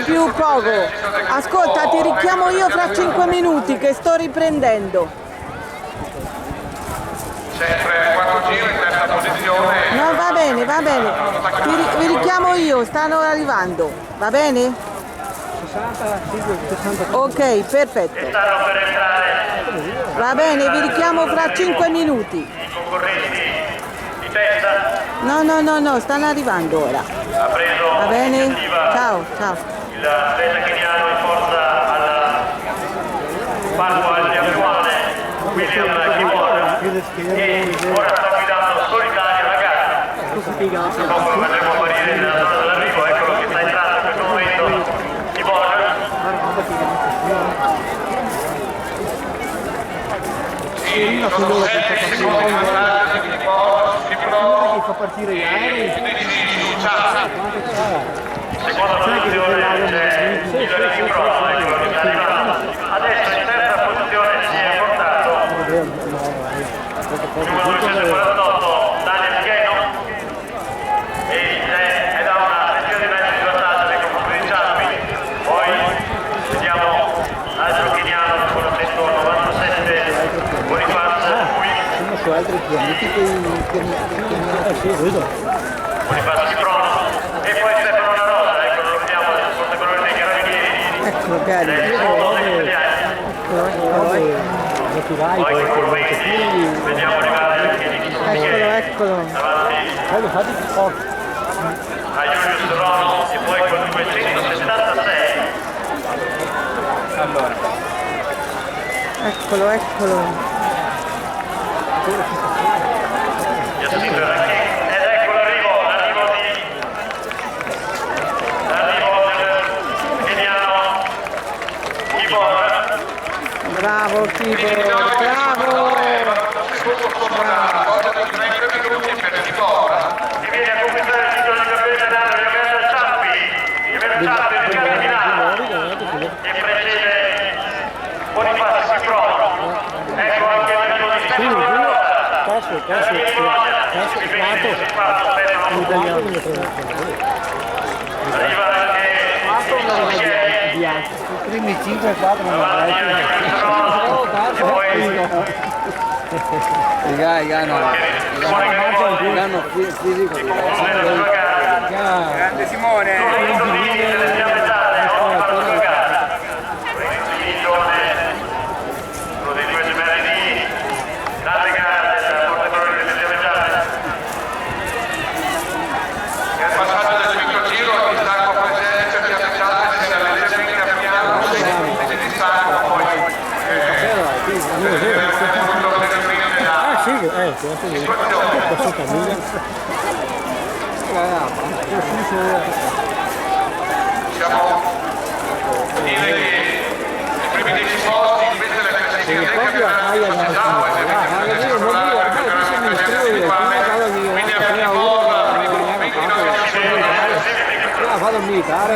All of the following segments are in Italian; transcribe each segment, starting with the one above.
più poco. Ascolta, ti richiamo io fra 5 minuti che sto riprendendo. Sempre 4 giri in questa posizione. No, va bene, va bene. Vi richiamo io, stanno arrivando. Va bene? 60. Ok, perfetto. Stanno per entrare. Va bene, vi richiamo fra 5 minuti. I concorrenti di testa. No, stanno arrivando ora. Ha preso Va bene? l'iniziativa Ciao. il atleta keniano in forza alla Parco Aldiapiuane, William Kibora, e ora sta guidando solitario la gara. Dopo lo vedremo apparire nella zona dell'arrivo, eccolo che sta entrando in questo momento Kibora. Sono 7 secondi di vantaggio di Kibora, fa partire gli aerei. Seconda posizione c'è il Kibora, eccolo che sta arrivando. Adesso in terza posizione si è portato numero 248 Daniel Geno e da una sezione di mezzo di vantaggio nei confronti di Ciampi. Poi vediamo l'altro keniano numero 197 Bonifacio Bonifacio Ciprono e poi Stefano Narosa, ecco, lo vediamo nel portacolore dei carabinieri. Eccolo cari. Vediamo arrivare anche di Eccolo. davanti a Julius Rono e poi con 276. allora, Eccolo. Giacinto Ranchi, ed ecco l'arrivo del keniano Kibora. Bravo Kibora, bravo. per Kibora. Che viene a conquistare il titolo di campione italiano di Roberto Ciampi, di Riccardo Milano, che precede Bonifacio Ciprono. Ecco anche l'arrivo di Stefano Narosa. Arriva anche I primi 5 e 4 non hanno fisico. Grande Simone. Uno dei due gemelli di grande gara del portacolore delle Fiammeggiate. Nel passaggio del quinto giro il distacco presente per Fiammeggiate si leggermente ampliato e si distacca poi siamo dire che i primi 10 posti invece le classifiche del campionato di società e delle categorie quindi a Fiammeggiate Vado a militare,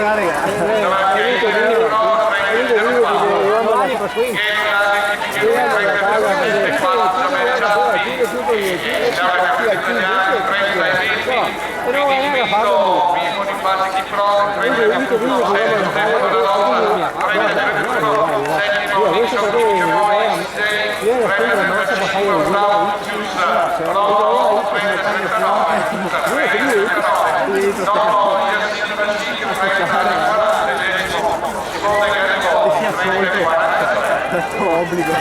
obbligo.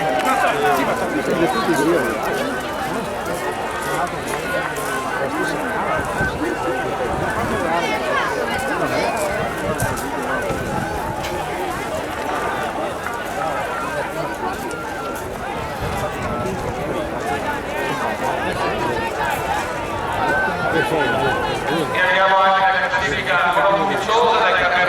e abbiamo anche la classifica ancora ufficiosa del campionato